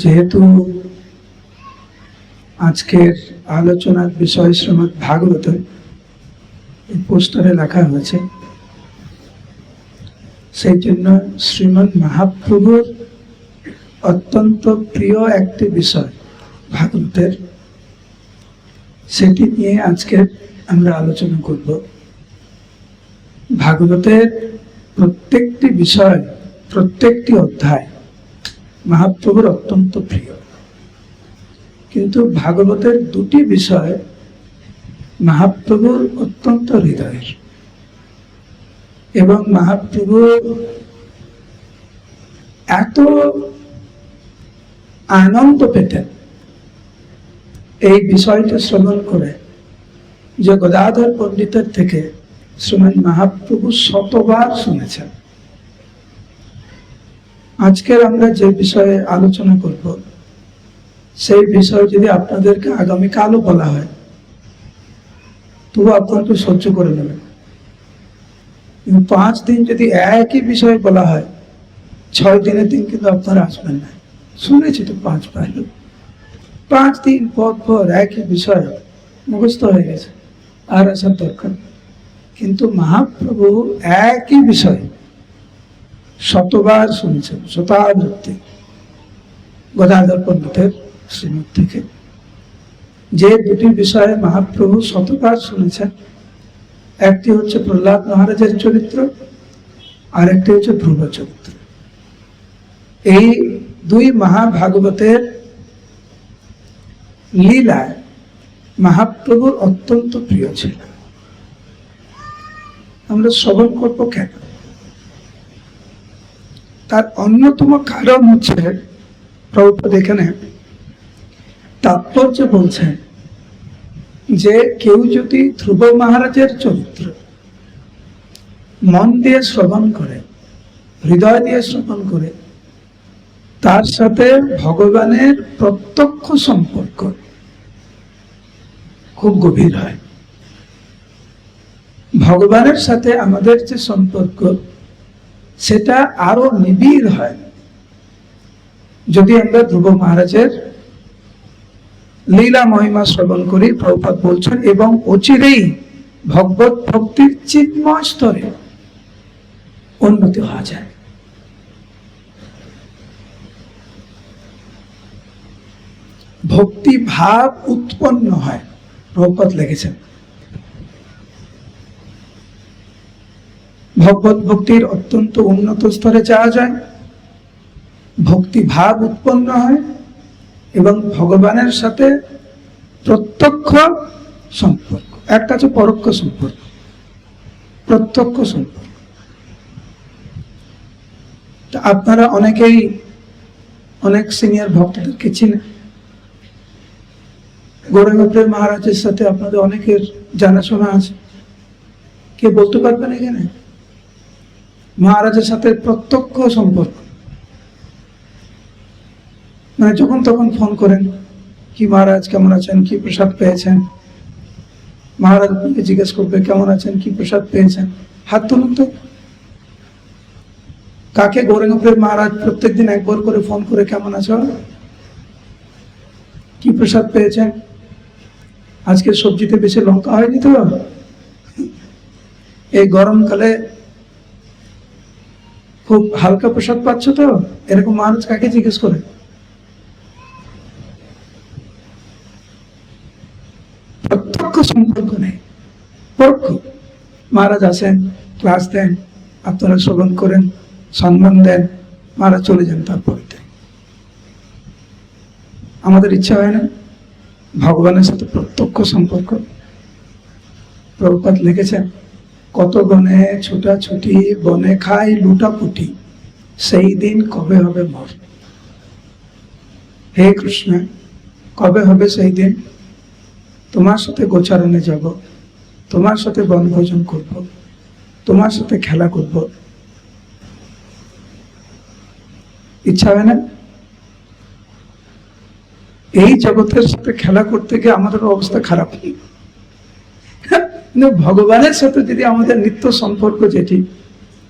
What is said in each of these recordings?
যেহেতু আজকের আলোচনার বিষয় শ্রীমদ্ ভাগবত, এই পোস্টারে লেখা হয়েছে, সেই জন্য শ্রীমদ্ মহাপ্রভুর অত্যন্ত প্রিয় একটি বিষয় ভাগবতের, সেটি নিয়ে আজকে আমরা আলোচনা করব। ভাগবতের প্রত্যেকটি বিষয়, প্রত্যেকটি অধ্যায় মহাপ্রভুর অত্যন্ত প্রিয়, কিন্তু ভাগবতের দুটি বিষয় মহাপ্রভুর অত্যন্ত হৃদয়ের, এবং মহাপ্রভু এত আনন্দ পেতেন এই বিষয়টা শ্রবণ করে যে গদাধর পণ্ডিতের থেকে শ্রীমৎ মহাপ্রভু শতবার শুনেছেন। আজকের আমরা যে বিষয়ে আলোচনা করব, সেই বিষয় যদি আপনাদেরকে আগামীকালও বলা হয় তবু আপনাকে সহ্য করে নেবেন, কিন্তু 5 দিন যদি একই বিষয় বলা হয়, 6 দিনের দিন কিন্তু আপনারা আসবেন না। শুনেছি তো 5 বার, 5 দিন পর পর একই বিষয় মুখস্থ হয়ে গেছে, আর আসার দরকার। কিন্তু মহাপ্রভু একই বিষয় শতবার শুনেছেন, শতাবৃত্তি গদাধর পণ্ডিতের শ্রীমত থেকে। যে দুটি বিষয়ে মহাপ্রভু শতবার শুনেছেন, একটি হচ্ছে প্রহ্লাদ মহারাজের চরিত্র, আর একটি হচ্ছে ধ্রুব চরিত্র। এই দুই মহাভাগবতের লীলায় মহাপ্রভুর অত্যন্ত প্রিয় ছিল। আমরা শ্রবণ করব কেন? তার অন্যতম কারণ হচ্ছে প্রভুপাদ এখানে তাৎপর্য বলছেন যে কেউ যদি ধ্রুব মহারাজের চরিত্র মন দিয়ে শ্রবণ করে, হৃদয় দিয়ে শ্রবণ করে, তার সাথে ভগবানের প্রত্যক্ষ সম্পর্ক খুব গভীর হয়। ভগবানের সাথে আমাদের যে সম্পর্ক, সেটা আরো নিবিড় হয় যদি আমরা ধ্রুব মহারাজের লীলা মহিমা শ্রবণ করি। প্রভুপাদ বলছেন, এবং অচিরেই ভগবত ভক্তির চিন্ময় স্তরে উন্নতি হওয়া যায়। ভক্তি ভাব উৎপন্ন হয়, প্রভুপাদ লিখেছেন। ভগবত ভক্তির অত্যন্ত উন্নত স্তরে যাওয়া যায়, ভক্তি ভাব উৎপন্ন হয়, এবং ভগবানের সাথে প্রত্যক্ষ সম্পর্ক। একটা হচ্ছে পরোক্ষ সম্পর্ক, প্রত্যক্ষ সম্পর্ক। আপনারা অনেকেই অনেক সিনিয়র ভক্তদেরকে চিনেন। গৌরাঙ্গপ্রেম মহারাজের সাথে আপনাদের অনেকের জানাশোনা আছে। কে বলতে পারবেন এখানে মহারাজের সাথে প্রত্যক্ষ সম্পর্ক? মানে যখন তখন ফোন করেন, কি মহারাজ কেমন আছেন, কি প্রসাদ পেয়েছেন? মহারাজ আপনাকে জিজ্ঞেস করবে কেমন আছেন, কি প্রসাদ পেয়েছেন। হাত তুলুন তো। কাকে গৌরাঙ্গপ্রেম মহারাজ প্রত্যেকদিন একবার করে ফোন করে কেমন আছো, কি প্রসাদ পেয়েছেন, আজকে সবজিতে বেশি লঙ্কা হয়নি তো, এই গরমকালে খুব হালকা প্রসাদ পাচ্ছ তো, এরকম মহারাজ কাকে জিজ্ঞেস করে? প্রত্যক্ষ সম্পর্ক নেই, পরোক্ষ। মহারাজ আসেন, ক্লাস দেন, আপনারা শ্রবণ করেন, সম্মান দেন, মহারাজ চলে যান। তারপরে আমাদের ইচ্ছা হয় না ভগবানের সাথে প্রত্যক্ষ সম্পর্ক? প্রভুপাদ লিখেছেন, কত বনে ছুটাছুটি, বনে খাই লুটাপুটি, সেই দিন কবে হবে মোর। হে কৃষ্ণ, কবে হবে সেই দিন? তোমার সাথে গোচারণে যাব, তোমার সাথে বনভোজন করব, তোমার সাথে খেলা করব। ইচ্ছা হয় না? এই জগতের সাথে খেলা করতে গিয়ে আমাদের অবস্থা খারাপ। ভগবানের সাথে যদি আমাদের নিত্য সম্পর্ক যেটি,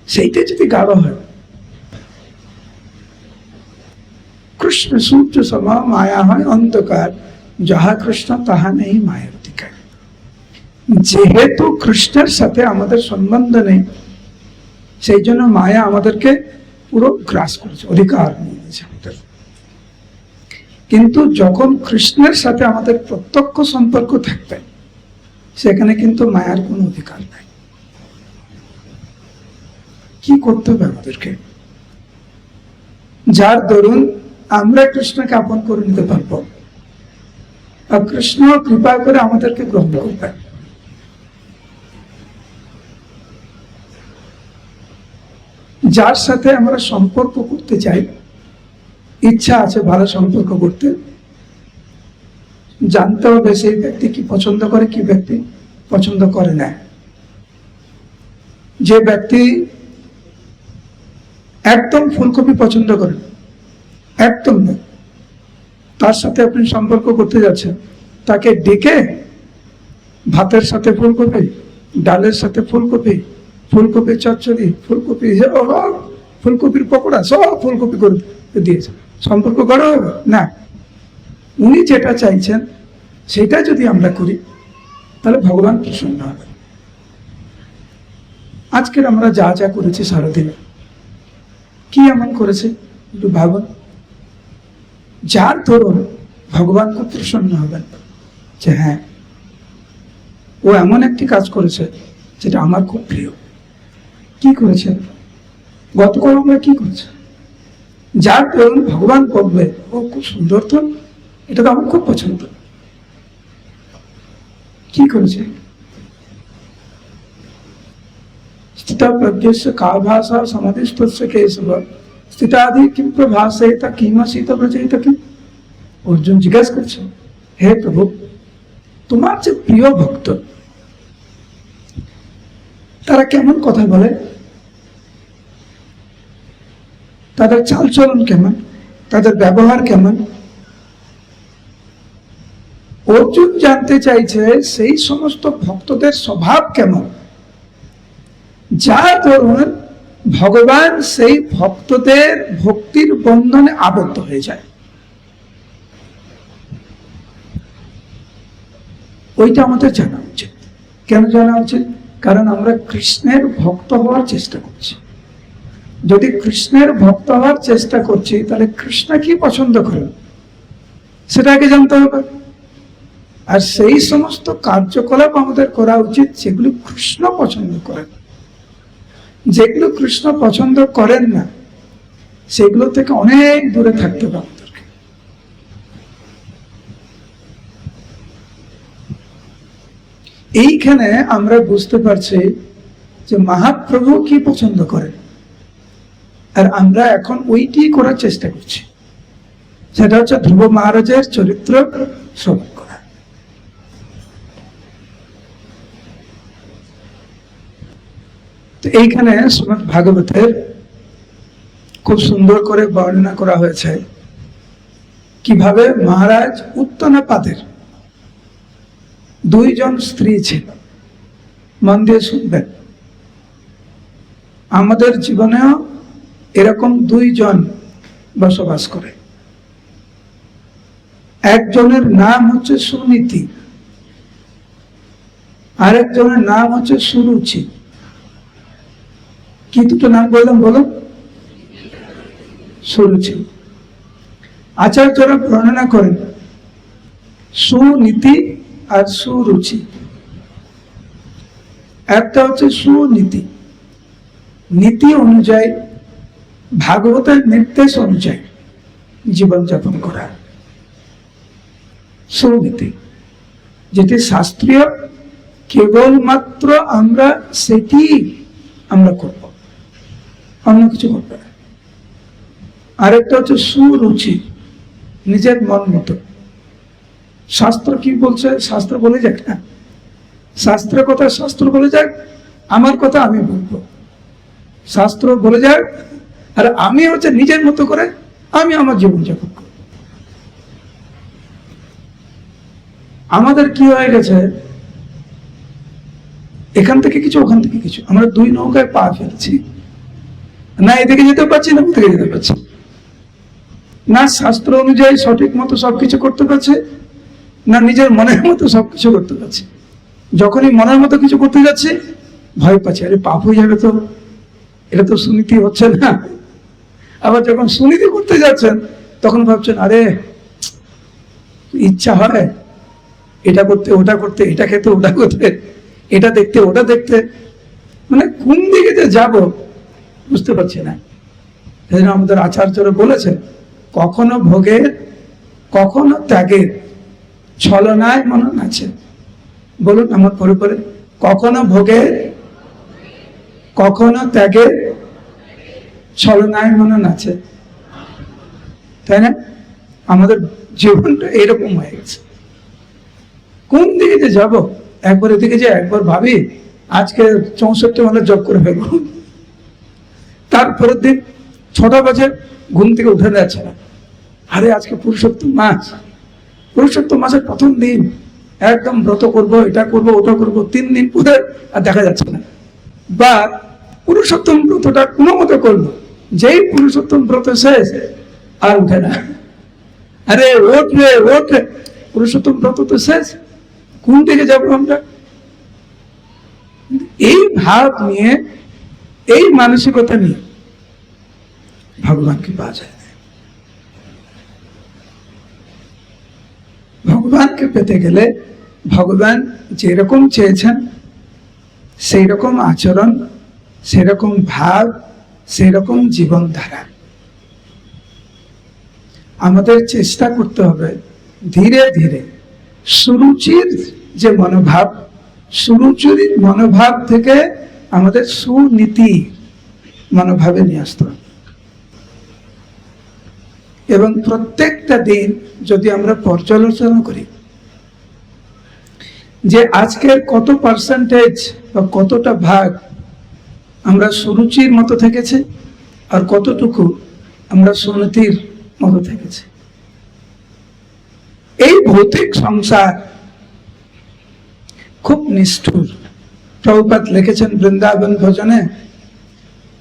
সেইটা যদি গাঢ় হয়, কৃষ্ণ কৃষ্ণ সূর্য সম, মায়া হয় অন্ধকার, যাহা কৃষ্ণ তাহা নেই মায়ের অধিকার। যেহেতু কৃষ্ণের সাথে আমাদের সম্বন্ধ নেই, সেই জন্য মায়া আমাদেরকে পুরো গ্রাস করেছে, অধিকার নিয়ে নিয়েছে আমাদের। কিন্তু যখন কৃষ্ণের সাথে আমাদের প্রত্যক্ষ সম্পর্ক থাকবে, সেখানে কিন্তু মায়ার কোনো অধিকার নাই। কি করতে হবে আমাদেরকে? যার দরুন আমরা কৃষ্ণকে আপন করে নিতে পারবো, আর কৃষ্ণ কৃপা করে আমাদেরকে গ্রহণ করবে। যার সাথে আমরা সম্পর্ক করতে চাই, ইচ্ছা আছে ভালো সম্পর্ক করতে, জানতে হবে সেই ব্যক্তি কি পছন্দ করে, কি ব্যক্তি পছন্দ করে না। যে ব্যক্তি একদম ফুলকপি পছন্দ করেন, একদম না, তার সাথে আপনি সম্পর্ক করতে যাচ্ছেন, তাকে ডেকে ভাতের সাথে ফুলকপি, ডালের সাথে ফুলকপি, ফুলকপির চচ্চড়ি, ফুলকপি, ফুলকপির পকোড়া, সব ফুলকপি করে দিয়েছে, সম্পর্ক করা হবে না। উনি যেটা চাইছেন সেটা যদি আমরা করি, তাহলে ভগবান প্রসন্ন হবে। আজকের আমরা যা যা করেছি সারাদিনে, কি এমন করেছে একটু ভাবুন, যার ধরুন ভগবান খুব প্রসন্ন হবেন যে হ্যাঁ, ও এমন একটি কাজ করেছে যেটা আমার খুব প্রিয়। কি করেছে? গতকাল আমরা কি করেছে? যার ধরুন ভগবান বলবে ও খুব সুন্দর, তো এটা তো আমার খুব পছন্দ। কি করেছে? স্থিতা প্রজ্ঞস্য কা ভাষা সমাধিস্থস্য কেশব স্থিতাধি কিম প্রভাসেতা কিমাসিত ব্রজেত কিম। অর্জুন জিজ্ঞাসা করছে, হে প্রভু, তোমার যে প্রিয় ভক্ত, তারা কেমন কথা বলে, তাদের চালচলন কেমন, তাদের ব্যবহার কেমন? অর্জুন জানতে চাইছে সেই সমস্ত ভক্তদের স্বভাব কেমন, যার দরুন ভগবান সেই ভক্তদের ভক্তির বন্ধনে আবদ্ধ হয়ে যায়। ওইটা আমাদের জানা উচিত। কেন জানা উচিত? কারণ আমরা কৃষ্ণের ভক্ত হওয়ার চেষ্টা করছি। যদি কৃষ্ণের ভক্ত হওয়ার চেষ্টা করছি, তাহলে কৃষ্ণ কি পছন্দ করেন সেটা আগে জানতে হবে। আর সেই সমস্ত কার্যকলাপ আমাদের করা উচিত যেগুলো কৃষ্ণ পছন্দ করেন। যেগুলো কৃষ্ণ পছন্দ করেন না, সেগুলো থেকে অনেক দূরে থাকতে হবে আমাদেরকে। এইখানে আমরা বুঝতে পারছি যে মহাপ্রভু কি পছন্দ করেন, আর আমরা এখন ওইটি করার চেষ্টা করছি। সেটা হচ্ছে ধ্রুব মহারাজের চরিত্র শ্রবণ করা। তো এইখানে শ্রীমদ ভাগবতের খুব সুন্দর করে বর্ণনা করা হয়েছে কিভাবে মহারাজ উত্তনাপাদের দুইজন স্ত্রী ছিল। মন দিয়ে শুনবেন, আমাদের জীবনেও এরকম দুইজন বসবাস করে। একজনের নাম হচ্ছে সুনীতি, আরেকজনের নাম হচ্ছে সুরুচি। কি দুটো নাম বললাম বলো? সুরুচি। আচার্যরা বর্ণনা করেন সুনীতি আর সুরুচি। একটা হচ্ছে সুনীতি, নীতি অনুযায়ী, ভাগবতের নির্দেশ অনুযায়ী জীবনযাপন করা। সুনীতি যেটি শাস্ত্রীয়, কেবলমাত্র আমরা সেটি আমরা করব, অন্য কিছু করবে না। আরেকটা হচ্ছে সুরুচি, নিজের মন মতো। শাস্ত্র কি বলছে শাস্ত্র বলে যাক না, শাস্ত্রের কথা শাস্ত্র বলে যাক, আমার কথা আমি বলবো। শাস্ত্র বলে যাক, আর আমি হচ্ছে নিজের মতো করে আমি আমার জীবনযাপন করব। আমাদের কি হয়ে গেছে, এখান থেকে কিছু ওখান থেকে কিছু, আমরা দুই নৌকায় পা ফেলছি, না এদিকে যেতে পারছি না ওদিকে যেতে পারছি। না শাস্ত্র অনুযায়ী সঠিক মতো সবকিছু করতে পারছে, না নিজের মনের মতো সবকিছু করতে পারছে। যখনই মনের মতো কিছু করতে যাচ্ছে ভয় পাচ্ছে, আরে পাপ হয়ে যাবে তো, এটা তো সুনীতি হচ্ছে না। আবার যখন সুনীতি করতে যাচ্ছেন তখন ভাবছেন আরে ইচ্ছা হয় এটা করতে, ওটা করতে, এটা খেতে, ওটা করতে, এটা দেখতে, ওটা দেখতে, মানে কোন দিকে যে যাব বুঝতে পারছি না। সেজন্য আমাদের আচার্যরা বলেছেন, কখনো ভোগের কখনো ত্যাগের ছলনায় মনন আছে। বলুন আমার পরে পরে, কখনো ভোগের কখনো ত্যাগের ছলনায় মনন আছে। তাই না? আমাদের জীবনটা এরকম হয়ে গেছে, কোন দিকে যে যাবো, একবার এদিকে যে একবার ভাবি আজকে 64 মালা জব করে ফেলবো, তারপরের দিন 6টা বাজে ঘুম থেকে উঠে যাচ্ছে না, আরে আজকে পুরুষোত্তম মাস, পুরুষোত্তম মাসের প্রথম দিন একদম ব্রত করব, এটা করব, ওটা করব, 3 দিন পরে আর দেখা যাচ্ছে না। বা পুরুষোত্তম ব্রতটা কোনো মতো করলো, যেই পুরুষোত্তম ব্রত শেষ আর উঠে না, আরে ওঠ রে ওঠ রে, পুরুষোত্তম ব্রত তো শেষ, কোন দিকে যাবো আমরা? এই ভাব নিয়ে, এই মানসিকতা নিয়ে ভগবানকে পাওয়া যায় না। ভগবানকে পেতে গেলে ভগবান যেরকম চেয়েছেন সেই রকম আচরণ, সেরকম ভাব, সেরকম জীবনধারা আমাদের চেষ্টা করতে হবে। ধীরে ধীরে সুরুচির যে মনোভাব, সুরুচির মনোভাব থেকে আমাদের সুনীতি মনোভাবে নিয়ে আসতে হবে। এবং প্রত্যেকটা দিন যদি আমরা পর্যালোচনা করি যে আজকের কত পার্সেন্টেজ বা কতটা ভাগ আমরা সুরুচির মতো থেকেছে আর কতটুকু আমরা সুনীতির মতো থেকেছে। এই ভৌতিক সংসার খুব নিষ্ঠুর। প্রভুপাদ লিখেছেন বৃন্দাবন ভজনে,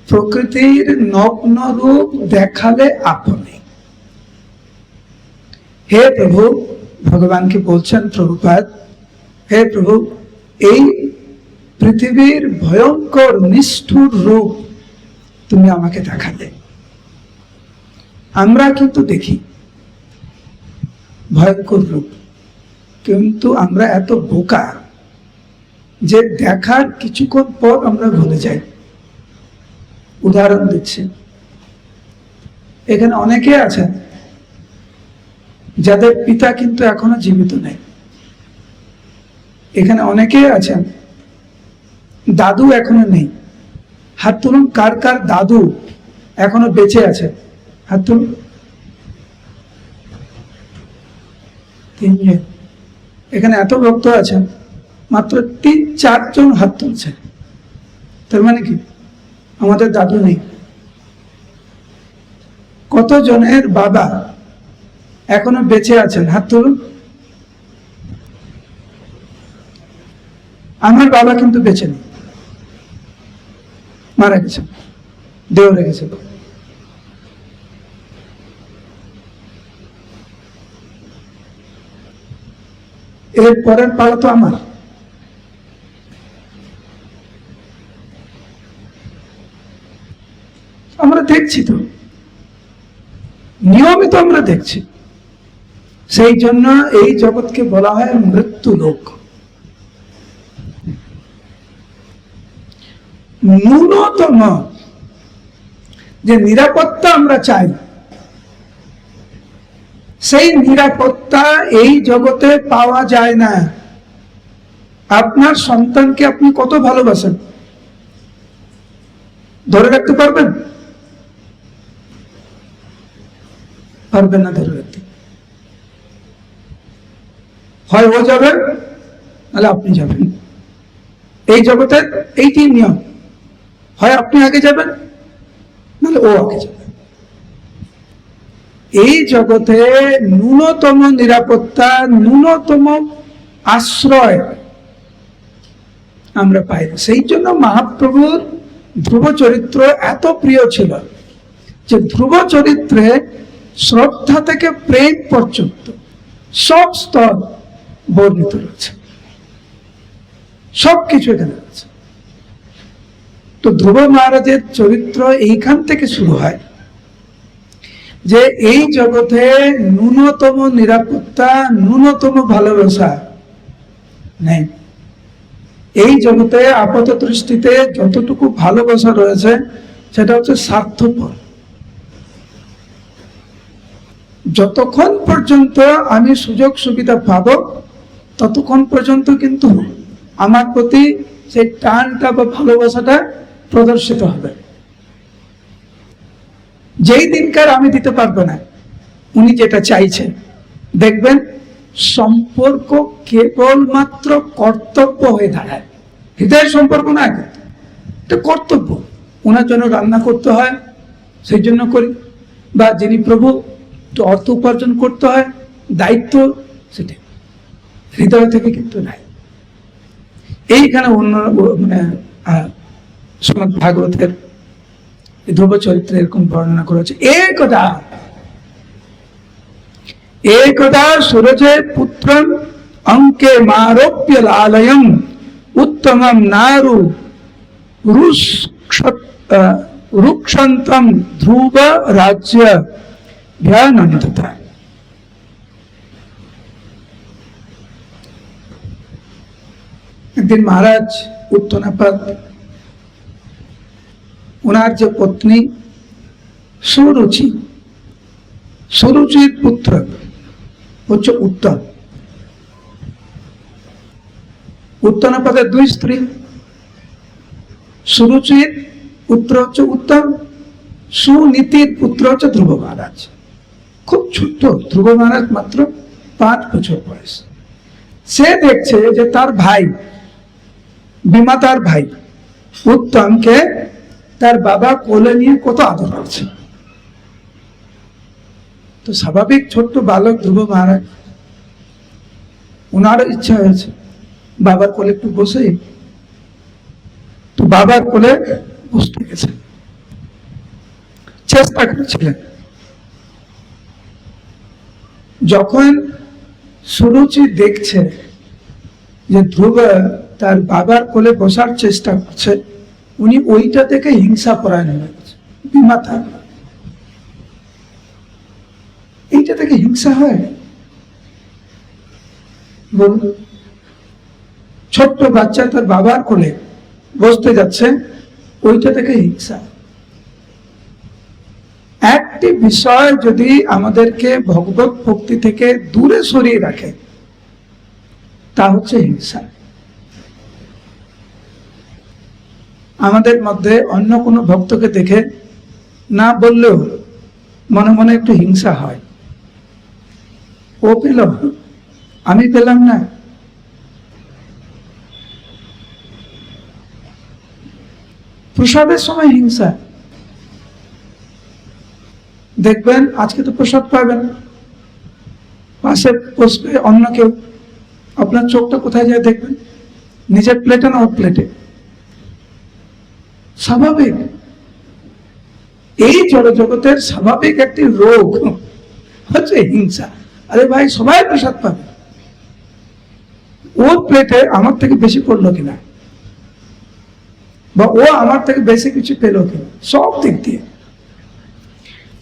প্রকৃতির নগ্ন রূপ দেখালে আপনি। হে প্রভু, ভগবানকে বলছেন প্রভুপাদ, হে প্রভু, এই পৃথিবীর ভয়ঙ্কর নিষ্ঠুর রূপ তুমি আমাকে দেখালে। আমরা কিন্তু দেখি ভয়ঙ্কর রূপ, কিন্তু আমরা এত বোকা যে দেখার কিছুক্ষণ পর আমরা ভুলে যাই। উদাহরণ দিচ্ছি, এখানে অনেকে আছেন যাদের পিতা কিন্তু এখনো জীবিত নেই। এখানে অনেকে আছেন দাদু এখনো নেই। হাত তুলুন, কার কার দাদু এখনো বেঁচে আছে? হাত তুলুন। 3 জন। এখানে এত ভক্ত আছেন, মাত্র 3-4 জন হাত তুলছে। তার মানে কি আমাদের দাদু নেই? কত জনের বাবা এখনো বেঁচে আছেন? হাত তুলুন। আমার বাবা কিন্তু বেঁচে নেই, মারা গেছেন, দেহ রেখেছে। এর পরের পালা তো আমার। আমরা দেখছি তো, নিয়মিত আমরা দেখছি। সেই জন্য এই জগৎকে বলা হয় মৃত্যু লোক। ন্যূনতম যে নিরাপত্তা আমরা চাই, সেই নিরাপত্তা এই জগতে পাওয়া যায় না। আপনার সন্তানকে আপনি কত ভালোবাসেন, ধরে রাখতে পারবেন? পারবেন না ধরে রাখতে। হয় ও যাবে, নাহলে আপনি যাবেন। এই জগতের এইটি নিয়ম, হয় আপনি আগে যাবেন, নাহলে ও আগে যাবে। এই জগতে ন্যূনতম নিরাপত্তা, ন্যূনতম আশ্রয় আমরা পাই না। সেই জন্য মহাপ্রভুর ধ্রুব চরিত্র এত প্রিয় ছিল যে ধ্রুব চরিত্রে শ্রদ্ধা থেকে প্রেম পর্যন্ত সব স্তর বর্ণিত রয়েছে, সবকিছু এখানে রয়েছে। তো ধ্রুব মহারাজের চরিত্র এইখান থেকে শুরু হয় যে এই জগতে ন্যূনতম নিরাপত্তা, ন্যূনতম ভালোবাসা নেই। এই জগতে আপাত দৃষ্টিতে যতটুকু ভালোবাসা রয়েছে সেটা হচ্ছে স্বার্থপর। যতক্ষণ পর্যন্ত আমি সুযোগ সুবিধা পাবো ততক্ষণ পর্যন্ত কিন্তু আমার প্রতি সেই টানটা বা ভালোবাসাটা প্রদর্শিত হবে। যেই দিনকার আমি দিতে পারবো না, উনি যেটা চাইছেন, দেখবেন সম্পর্ক কেবলমাত্র কর্তব্য হয়ে দাঁড়ায়। হৃদয়ের সম্পর্ক না, এটা কর্তব্য। ওনার জন্য রান্না করতে হয়, সেই জন্য করি, বা যিনি প্রভু অর্থ উপার্জন করতে হয়, দায়িত্ব, সেটা হৃদয় থেকে কিন্তু নাই। এইখানে অন্য মানে শ্রীমদ্ ভাগবতের ধ্রুব চরিত্রে এরকম বর্ণনা করেছে। একদা সুরজে পুত্রম অঙ্কে মারোপ্য লালয়ম উত্তমম নারু রুক্ষন্তম ধ্রুব রাজ্য ভ্যানন্দতা। একদিন মহারাজ উত্তনাপদ ওনার যে পত্নী সুরুচি, সুরুচির পুত্র হচ্ছে উত্তম। উত্তনাপদের দুই স্ত্রী, সুরুচির পুত্র হচ্ছে উত্তম, সুনীতির পুত্র হচ্ছে ধ্রুব মহারাজ। খুব ছোট্ট ধ্রুব মহারাজ, মাত্র 5 বছর বয়স। সে দেখছে যে তার ভাই বিমাতার ভাই উত্তমকে তার বাবা কোলে নিয়ে কত আদর করছে। তো স্বাভাবিক ছোট্ট বালক ধ্রুব মহারাজ, ওনারও ইচ্ছা হয়েছে বাবার কোলে একটু বসে। তো বাবার কোলে বসতে গেছে, চেষ্টা করেছিলেন। যখন সুরুচি দেখছে যে ধ্রুব তার বাবার কোলে বসার চেষ্টা করছে, উনি ওইটা থেকে হিংসা পরায়ণ হয়ে গেছে। বিমাতা, এইটা থেকে হিংসা হয়? বলুন, ছোট্ট বাচ্চা তার বাবার কোলে বসতে যাচ্ছে, ওইটা থেকে হিংসা। একটি বিষয় যদি আমাদেরকে ভগবত ভক্তি থেকে দূরে সরিয়ে রাখে, তা হচ্ছে হিংসা। আমাদের মধ্যে অন্য কোনো ভক্তকে দেখে না বললেও মনে মনে একটু হিংসা হয়। ও পেল, আমি পেলাম না। প্রসাদের সময় হিংসা। দেখবেন আজকে তো প্রসাদ পাবেন, পাশে বসবে অন্য কেউ, আপনার চোখটা কোথায় যায় দেখবেন? নিজের প্লেটে না ওর প্লেটে। স্বাভাবিক, এই জড়জগতের স্বাভাবিক একটি রোগ হচ্ছে হিংসা। আরে ভাই, সবাই প্রসাদ পাবে, ওর প্লেটে আমার থেকে বেশি পড়লো কিনা, বা ও আমার থেকে বেশি কিছু পেল কিনা, সব দিক দিয়ে।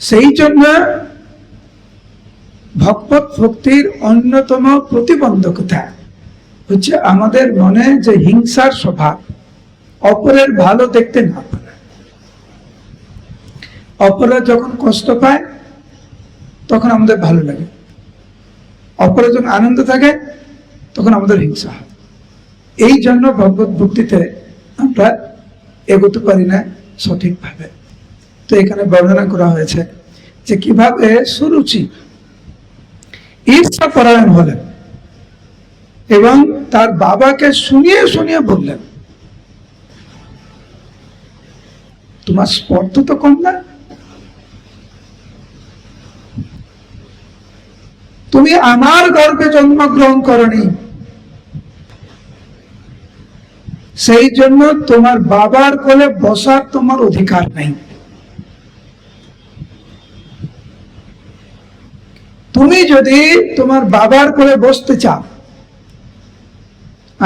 সেই জন্য ভগবত ভক্তির অন্যতম প্রতিবন্ধকতা হচ্ছে আমাদের মনে যে হিংসার স্বভাব, অপরের ভালো দেখতে না পারে। অপরা যখন কষ্ট পায় তখন আমাদের ভালো লাগে, অপরা যখন আনন্দ থাকে তখন আমাদের হিংসা হয়। এই জন্য ভগবত ভক্তিতে আমরা এগোতে পারি না সঠিকভাবে। তো এখানে বর্ণনা করা হয়েছে যে কিভাবে সুরুচি ঈর্ষা পরায়ণ হলেন এবং তার বাবাকে শুনিয়ে শুনিয়ে বললেন, তোমার স্পর্ধ তো কম না, তুমি আমার গর্ভে জন্মগ্রহণ করনি, সেই জন্য তোমার বাবার কোলে বসার তোমার অধিকার নেই। তুমি যদি তোমার বাবার কোলে বসতে চাও,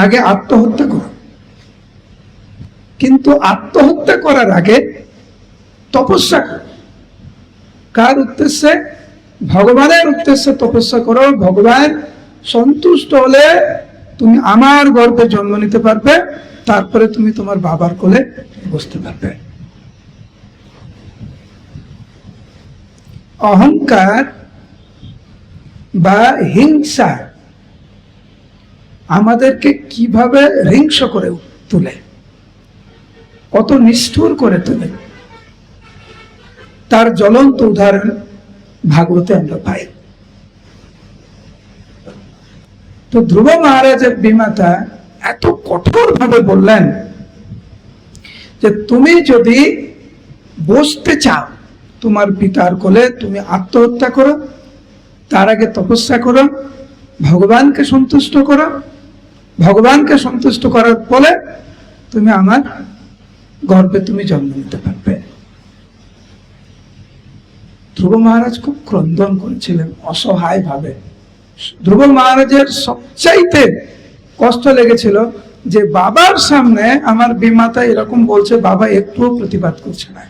আগে আত্মহত্যা করো। কিন্তু আত্মহত্যা করার আগে তপস্যা করো। কার উদ্দেশ্যে? ভগবানের উদ্দেশ্যে তপস্যা করো। ভগবান সন্তুষ্ট হলে তুমি আমার গর্ভে জন্ম নিতে পারবে, তারপরে তুমি তোমার বাবার কোলে বসতে পারবে। অহংকার বা হিংসা আমাদেরকে কিভাবে হিংস্র করে তোলে, কত নিষ্ঠুর করে তোলে, তার জ্বলন্ত উদাহরণ ভাগবতে আমরা পাই। তো ধ্রুব মহারাজের বিমাতা এত কঠোর ভাবে বললেন যে তুমি যদি বসতে চাও তোমার পিতার কোলে, তুমি আত্মহত্যা করো, তার আগে তপস্যা করো, ভগবানকে সন্তুষ্ট করো। ভগবানকে সন্তুষ্ট করার ফলে তুমি আমার গর্ভে তুমি জন্ম নিতে পারবে। ধ্রুব মহারাজ খুব ক্রন্দন করেছিলেন অসহায় ভাবে। ধ্রুব মহারাজের সবচাইতে কষ্ট লেগেছিল যে বাবার সামনে আমার বিমাতা এরকম বলছে, বাবা একটুও প্রতিবাদ করছে না।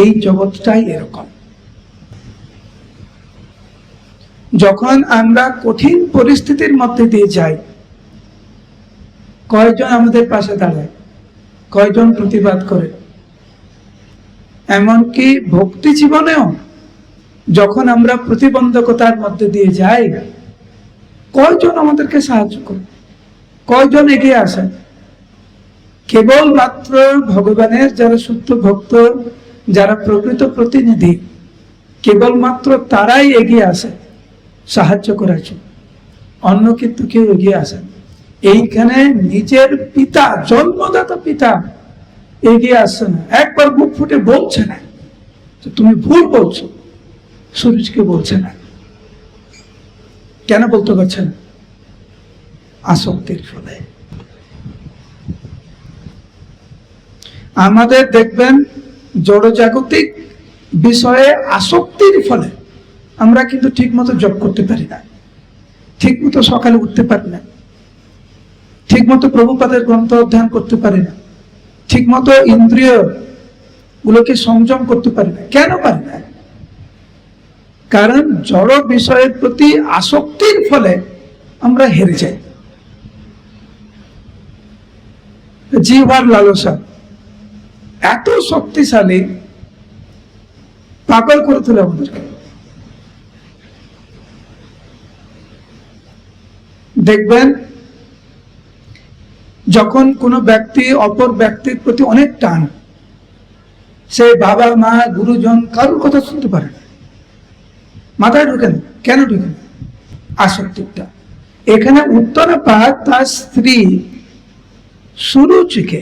এই জগৎটাই এরকম। যখন আমরা কঠিন পরিস্থিতির মধ্যে দিয়ে যাই, কয়জন আমাদের পাশে দাঁড়ায়, কয়জন প্রতিবাদ করে। এমনকি ভক্তি জীবনেও যখন আমরা প্রতিবন্ধকতার মধ্যে দিয়ে যাই, কয়জন আমাদেরকে সাহায্য করে, কয়জন এগিয়ে আসে? কেবলমাত্র ভগবানের যারা শুদ্ধ ভক্ত, যারা প্রকৃত প্রতিনিধি, কেবলমাত্র তারাই এগিয়ে আসে সাহায্য করার জন্য। অন্য কিন্তু কেউ এগিয়ে আসেন। এইখানে নিজের পিতা, জন্মদাতা পিতা এগিয়ে আসছে না, একবার মুখ ফুটে বলছে না যে তুমি ভুল বলছো। সুরজকে বলছে না। কেন বলতে পারছে না? আসক্তির ফলে। আমাদের দেখবেন জড়জাগতিক বিষয়ে আসক্তির ফলে আমরা কিন্তু ঠিক মতো জপ করতে পারি না, ঠিক মতো সকালে উঠতে পারি না, ঠিক মতো প্রভুপাদের গ্রন্থ অধ্যয়ন করতে পারি না, ঠিক মতো ইন্দ্রিয় গুলোকে সংযম করতে পারি না। কেন পারি না? কারণ জড় বিষয়ের প্রতি আসক্তির ফলে আমরা হেরে যাই। জিহ্বার লালসা এত শক্তিশালী, পাগল করে তোলে আমাদেরকে। দেখবেন যখন কোনো ব্যক্তি অপর ব্যক্তির প্রতি অনেক টান, সে বাবা মা গুরুজন কারোর কথা শুনতে পারে না, মাথায় ঢুকে না। কেন ঢুকে না? আসক্তিটা। এখানে উত্তরাপাত তার স্ত্রী সুরুচিকে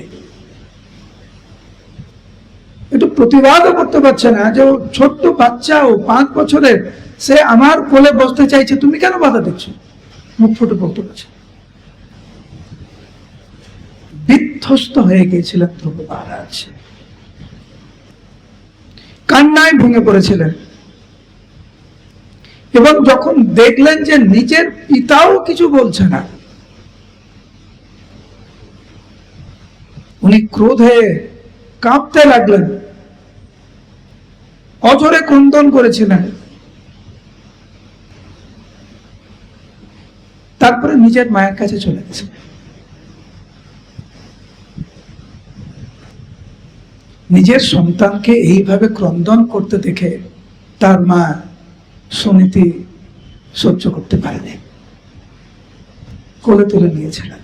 একটু প্রতিবাদও করতে পারছে না যে ও ছোট্ট বাচ্চা, ও 5 বছরের, সে আমার কোলে বসতে চাইছে, তুমি কেন বাধা দিচ্ছ? মুখ ফুটে বলতে পারছে। বিধ্বস্ত হয়ে গিয়েছিলেন ধ্রুব মহারাজ, কান্নায় ভেঙে পড়েছিলেন। এবং যখন দেখলেন যে নিজের পিতাও কিছু বলছে না, উনি ক্রোধে কাঁপতে লাগলেন, অঝরে ক্রন্দন করেছিলেন। তারপরে নিজের মায়ের কাছে চলে গেছে। নিজের সন্তানকে এইভাবে ক্রন্দন করতে দেখে তার মা সুনীতি সহ্য করতে পারেনি, কোলে তুলে নিয়েছিলেন।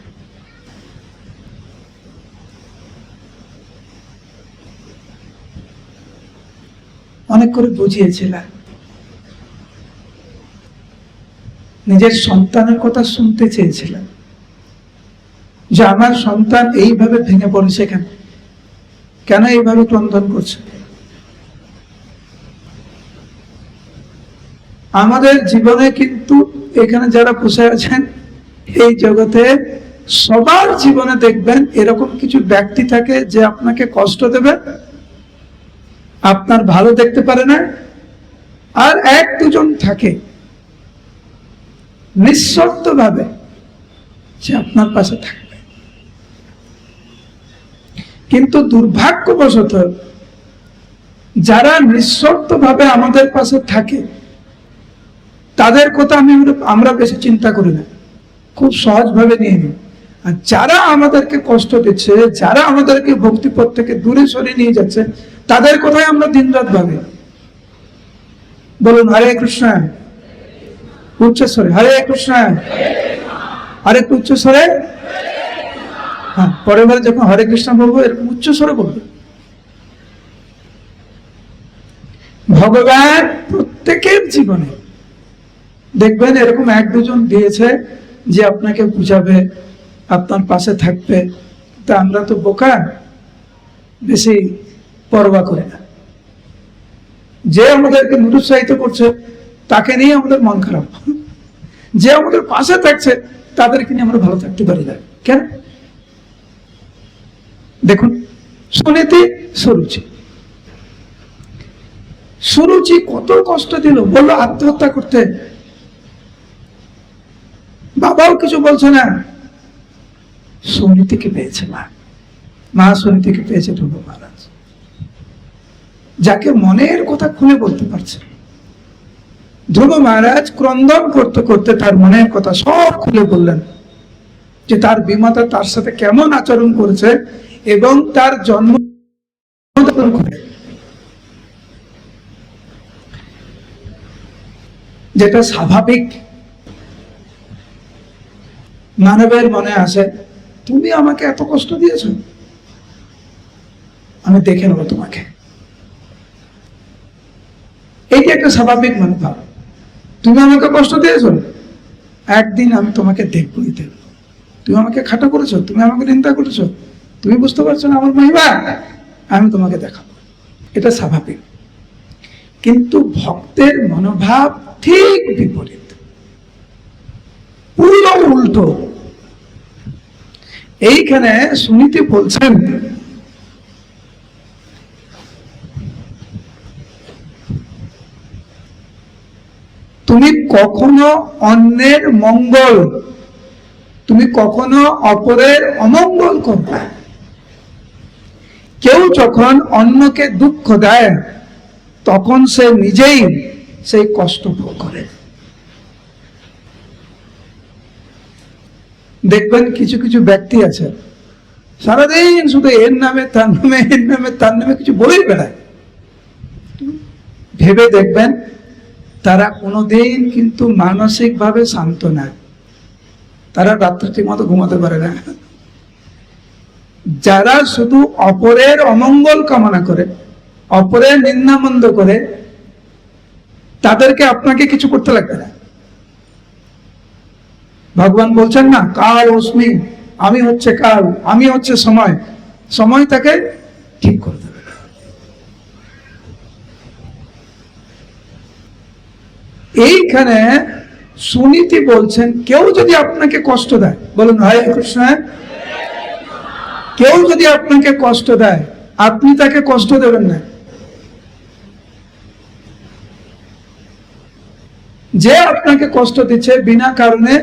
অনেক করে বুঝিয়েছিলেন, নিজের সন্তানের কথা শুনতে চেয়েছিলেন যে আমার সন্তান এইভাবে ভেঙে পড়েছে, কেন এইভাবে ক্রন্দন করছে। আমাদের জীবনে কিন্তু এখানে যারা বসে আছেন এই জগতে, সবার জীবনে দেখবেন এরকম কিছু ব্যক্তি থাকে যে আপনাকে কষ্ট দেবে, আপনার ভালো দেখতে পারে না, আর এক দুজন থাকে নিঃশর্ত ভাবে সে আপনার পাশে থাকবে। কিন্তু দুর্ভাগ্যবশত যারা নিঃশর্ত ভাবে আমাদের পাশে থাকে তাদের কথা আমরা বেশি চিন্তা করি না, খুব সহজ ভাবে নিয়ে নিই। আর যারা আমাদেরকে কষ্ট দিচ্ছে, যারা আমাদেরকে ভক্তিপথ থেকে দূরে সরিয়ে নিয়ে যাচ্ছে, তাদের কথাই আমরা দিন রাত ভাবি। বলুন হরে কৃষ্ণ, উচ্চস্বরে হরে কৃষ্ণ, আরেকটু উচ্চস্বরে। হ্যাঁ, পরের বার যখন হরে কৃষ্ণ বলবো এরকম উচ্চস্বরে বলবো। ভগবান প্রত্যেকের জীবনে দেখবেন এরকম এক দুজন দিয়েছে যে আপনাকে বুঝাবে, আপনার পাশে থাকবে। তা আমরা তো বোকা, বেশি পরোয়া করি না। যে আমাদেরকে নিরুৎসাহিত করছে তাকে নিয়ে আমাদের মন খারাপ, যে আমাদের পাশে থাকছে তাদেরকে নিয়ে আমরা ভালো থাকতে পারি না। কেন? দেখুন, সুনীতি সুরুচি, সুরুচি কত কষ্ট দিল, বললো আত্মহত্যা করতে, বাবাও কিছু বলছে না। সুনীতিকে পেয়েছে মা সুনীতিকে পেয়েছে ধ্রুব মহারাজ, যাকে মনের কথা খুলে বলতে পারছে। ধ্রুব মহারাজ ক্রন্দন করতে করতে তার মনের কথা সব খুলে বললেন, যে তার বিমাতা তার সাথে কেমন আচরণ করেছে এবং তার জন্ম যেটা স্বাভাবিক মানবের মনে আসে, তুমি আমাকে এত কষ্ট দিয়েছ, আমি দেখে নেবো তোমাকে। এইটা একটা স্বাভাবিক মনোভাব। তুমি আমাকে কষ্ট দিয়েছ, একদিন আমি তোমাকে দেখবই দেখবো। তুমি আমাকে খাটো করেছো, তুমি আমাকে নিন্দা করেছো, তুমি বুঝতে পারছো না আমার মহিমা, আমি তোমাকে দেখাবো। এটা স্বাভাবিক। কিন্তু ভক্তের মনোভাব ঠিক বিপরীত, পুরো উল্টো। এইখানে সুনীতি বলছেন, তুমি কখনো অন্যের মঙ্গল, তুমি কখনো অপরের অমঙ্গল করবে। কেউ যখন অন্যকে দুঃখ দেয় তখন সে নিজেই সেই কষ্ট ভোগ করে। দেখবেন কিছু কিছু ব্যক্তি আছে সারাদিন শুধু এর নামে তার নামে, এর নামে তার নামে কিছু বলেই বেড়ায়। ভেবে দেখবেন তারা কোনোদিন কিন্তু মানসিক ভাবে শান্ত নয়, তারা রাত্রে ঠিক মতো ঘুমাতে পারে না। যারা শুধু অপরের অমঙ্গল কামনা করে, অপরের নিন্দামন্দ করে, তাদেরকে আপনাকে কিছু করতে লাগবে না। ভগবান বলছেন না, কাল অস্মি, আমি হচ্ছে কাল, আমি হচ্ছে সময়, সময় তাকে ঠিক করে দেবে। এইখানে সুনীতি বলছেন, কেউ যদি আপনাকে কষ্ট দেয়, বলুন হরে কৃষ্ণ, কেউ যদি আপনাকে কষ্ট দেয় আপনি তাকে কষ্ট দেবেন না। যে আপনাকে কষ্ট দিচ্ছে বিনা কারণে,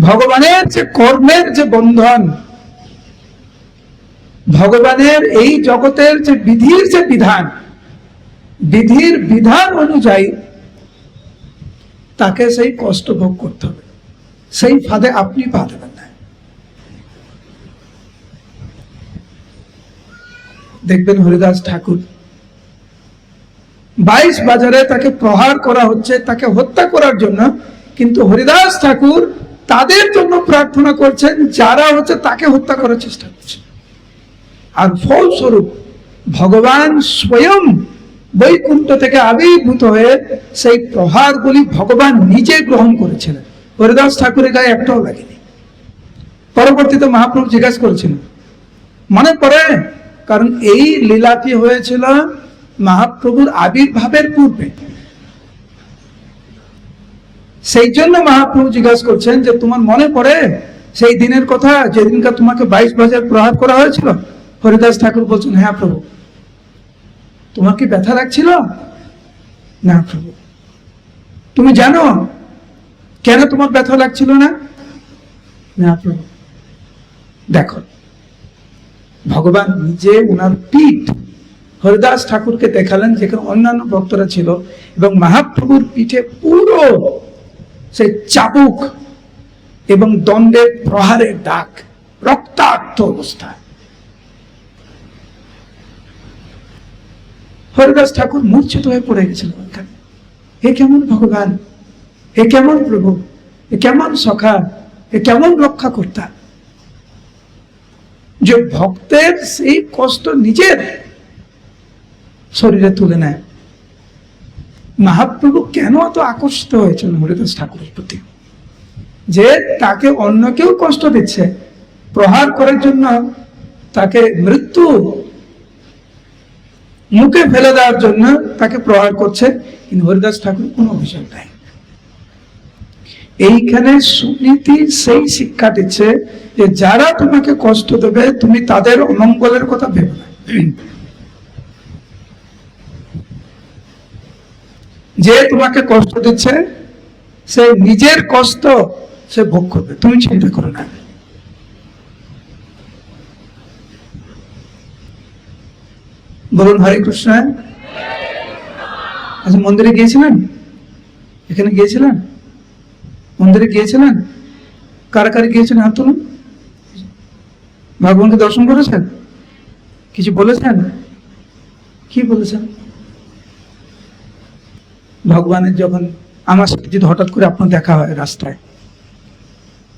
ভগবানের যে কর্মের যে বন্ধন, ভগবানের এই জগতের যে বিধির যে বিধান, বিধির বিধান অনুযায়ী তাকে সেই কষ্ট ভোগ করতে হবে। সেই ফাঁদে আপনি পা দেবেন না। দেখবেন হরিদাস ঠাকুর 22 বাজারে তাকে প্রহার করা হচ্ছে, তাকে হত্যা করার জন্য, কিন্তু হরিদাস ঠাকুর তাদের জন্য প্রার্থনা করছেন যারা হচ্ছে তাকে হত্যা করার চেষ্টা করছে। আর ফলস্বরূপ ভগবান স্বয়ং বৈকুণ্ঠ থেকে আবির্ভূত হয়ে সেই প্রহারগুলি ভগবান নিজে গ্রহণ করেছিলেন। হরিদাস ঠাকুরের গায়ে একটাও লাগেনি। পরবর্তীতে মহাপ্রভু জিজ্ঞাসা করেছিলেন, মনে পড়ে? কারণ এই লীলাটি হয়েছিল মহাপ্রভুর আবির্ভাবের পূর্বে। সেই জন্য মহাপ্রভু জিজ্ঞাসা করছেন যে তোমার মনে পড়ে সেই দিনের কথা, যেদিনকার তোমাকে 22 বাজার প্রহার করা হয়েছিল? হরিদাস ঠাকুর বলছেন, হ্যাঁ প্রভু। তোমার কি ব্যথা লাগছিল? না প্রভু। তুমি জানো কেন তোমার ব্যথা লাগছিল না? না প্রভু। দেখো, ভগবান নিজে ওনার পিঠ হরিদাস ঠাকুরকে দেখালেন, যেখানে অন্যান্য ভক্তরা ছিল, এবং মহাপ্রভুর পিঠে পুরো সেই চাবুক এবং দণ্ডের প্রহারের দাগ, রক্তাক্ত অবস্থা। হরিদাস ঠাকুর মূর্ছিত হয়ে পড়ে গেছিল ওখানে। এ কেমন ভগবান, এ কেমন প্রভু, এ কেমন সখা, এ কেমন রক্ষা কর্তা, যে ভক্তের সেই কষ্ট নিজের শরীরে তুলে নেয়। মহাপ্রভু কেন এত আকর্ষিত হয়েছেন হরিদাস ঠাকুরের প্রতি, যে তাকে অন্য কেউ কষ্ট দিচ্ছে, প্রহার করার জন্য তাকে মৃত্যু মুখে ফেলে দেওয়ার জন্য তাকে প্রহার করছে, কিন্তু হরিদাস ঠাকুর কোনো অভিযোগ নাই। এইখানে সুনীতি সেই শিক্ষা দিচ্ছে যে যারা তোমাকে কষ্ট দেবে তুমি তাদের অমঙ্গলের কথা ভেবো না। যে তোমাকে কষ্ট দিচ্ছে সে নিজের কষ্ট সে ভোগ করবে, তুমি চিন্তা করো না। বলুন হরে কৃষ্ণ। আচ্ছা, মন্দিরে গিয়েছিলেন? এখানে গিয়েছিলেন? মন্দিরে গিয়েছিলেন? কারা কারা গিয়েছেন? হাত তুলুন। ভগবানকে দর্শন করেছেন? কিছু বলেছেন? কি বলেছেন? ভগবানের যখন আমার সাথে যদি হঠাৎ করে আপনার দেখা হয় রাস্তায়,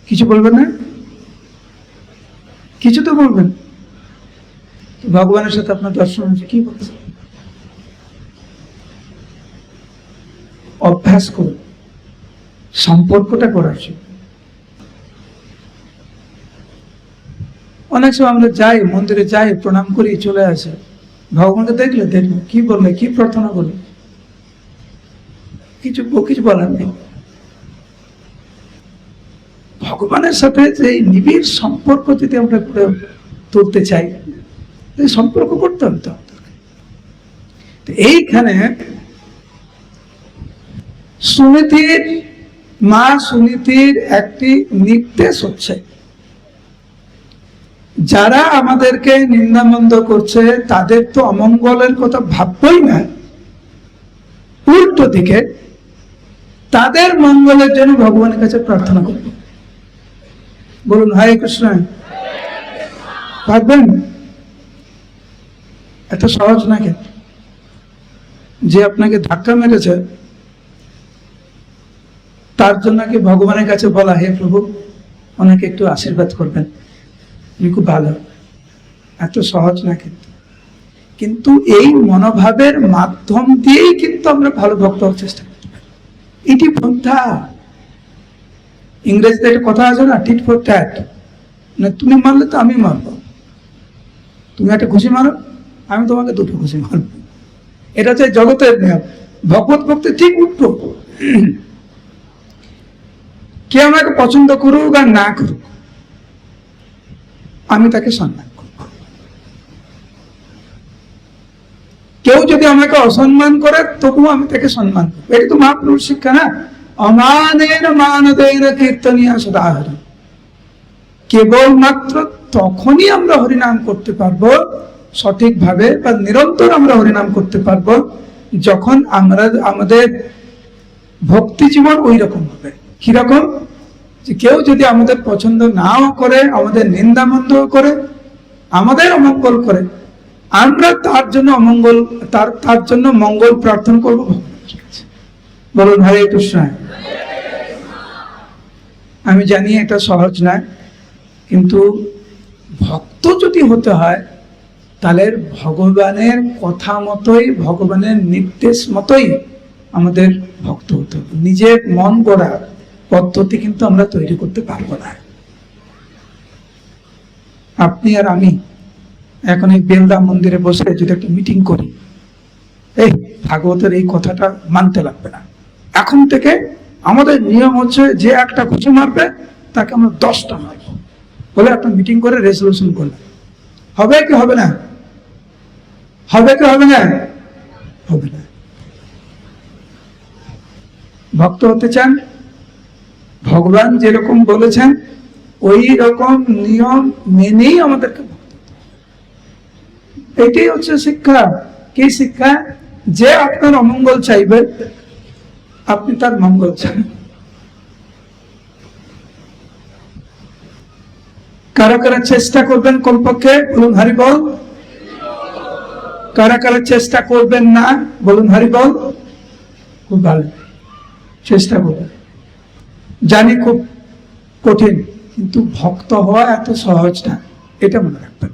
কিছু বলবেন না? কিছু তো বলবেন। ভগবানের সাথে আপনার দর্শন হচ্ছে, কি বলছেন? অভ্যাস করুন সম্পর্কটা করার জন্য। অনেক সময় আমরা যাই, মন্দিরে যাই, প্রণাম করি, চলে আসে। ভগবানকে দেখলে কি বললে, কি প্রার্থনা করলে, কিছু বলার নেই। ভগবানের সাথে যে নিবিড় সম্পর্ক যদি আমরা তুলতে চাই, সম্পর্ক করতে হবে। তো এইখানে সুনীতির মা সুনীতির একটি নির্দেশ হচ্ছে, যারা আমাদেরকে নিন্দামন্দ করছে তাদের তো অমঙ্গলের কথা ভাববই না, উল্টো দিকে তাদের মঙ্গলের জন্য ভগবানের কাছে প্রার্থনা করব। বলুন হরে কৃষ্ণ। ভাববেন এত সহজ নাকি? যে আপনাকে ধাক্কা মেরেছে তার জন্য কি ভগবানের কাছে বলা, হে প্রভু অনেকে একটু আশীর্বাদ করবেন, খুব ভালো? এত সহজ না। কিন্তু এই মনোভাবের মাধ্যম দিয়েই কিন্তু আমরা ভালো ভক্ত হওয়ার চেষ্টা করতে পারি। এটি পন্থা। ইংরেজিতে একটা কথা আছে না, টিট ফর ট্যাট। না তুমি মারলে তো আমি মারবো, তুমি একটা খুশি মারো, আমি তোমাকে দুটো খুশি মারবো। এটা হচ্ছে জগতের নিয়ম। ভগবত ভক্তি ঠিক উল্টো। কে আমাকে পছন্দ করুক আর না করুক, আমি তাকে সম্মান করব। কেউ যদি আমাকে অসম্মান করে তবুও আমি তাকে সম্মান করবো। এটা তো মহাপ্রভুর শিক্ষা না, অমানেন মানদেন কীর্তনিয়া সদাহরি। কেবলমাত্র তখনই আমরা হরিনাম করতে পারবো সঠিকভাবে, বা নিরন্তর আমরা হরিনাম করতে পারবো যখন আমরা আমাদের ভক্তি জীবন ওই রকম হবে। কিরকম? যে কেউ যদি আমাদের পছন্দ নাও করে, আমাদের নিন্দামন্দ করে, আমাদের অমঙ্গল করে, আমরা তার জন্য অমঙ্গল, তার জন্য মঙ্গল প্রার্থনা করবো ভগবানের কাছে। বলুন হরে কৃষ্ণ। আমি জানি এটা সহজ নয়, কিন্তু ভক্ত যদি হতে হয় তাহলে ভগবানের কথা মতোই, ভগবানের নির্দেশ মতোই আমাদের ভক্ত হতে হবে। নিজের মন গড়া পদ্ধতি কিন্তু আমরা তৈরি করতে পারবো না। আপনি আর আমি এখন এই বেলদা মন্দিরে বসে যদি একটা মিটিং করি, এই ভাগবতের এই কথাটা মানতে লাগবে না, এখন থেকে আমাদের নিয়ম হচ্ছে যে একটা খুশি মারবে তাকে আমরা 10টা মারব বলে একটা মিটিং করে রেজলিউশন করলাম, হবে কি হবে না? হবে কি হবে না? ভক্ত হতে চান, ভগবান যেরকম বলেছেন ওই রকম নিয়ম মেনেই আমাদেরকে ভক্ত হতে হবে। এটাই হচ্ছে শিক্ষা। কি শিক্ষা? যে আপনার অমঙ্গল চাইবে আপনি তার মঙ্গল চান। কারা কারা চেষ্টা করবেন কমপক্ষে বলুন হরি বল। কারা কারা চেষ্টা করবেন না বলুন হরি বল। খুব ভালো, চেষ্টা করবেন। জানি খুব কঠিন, কিন্তু ভক্ত হওয়া এত সহজ না, এটা মনে রাখবেন।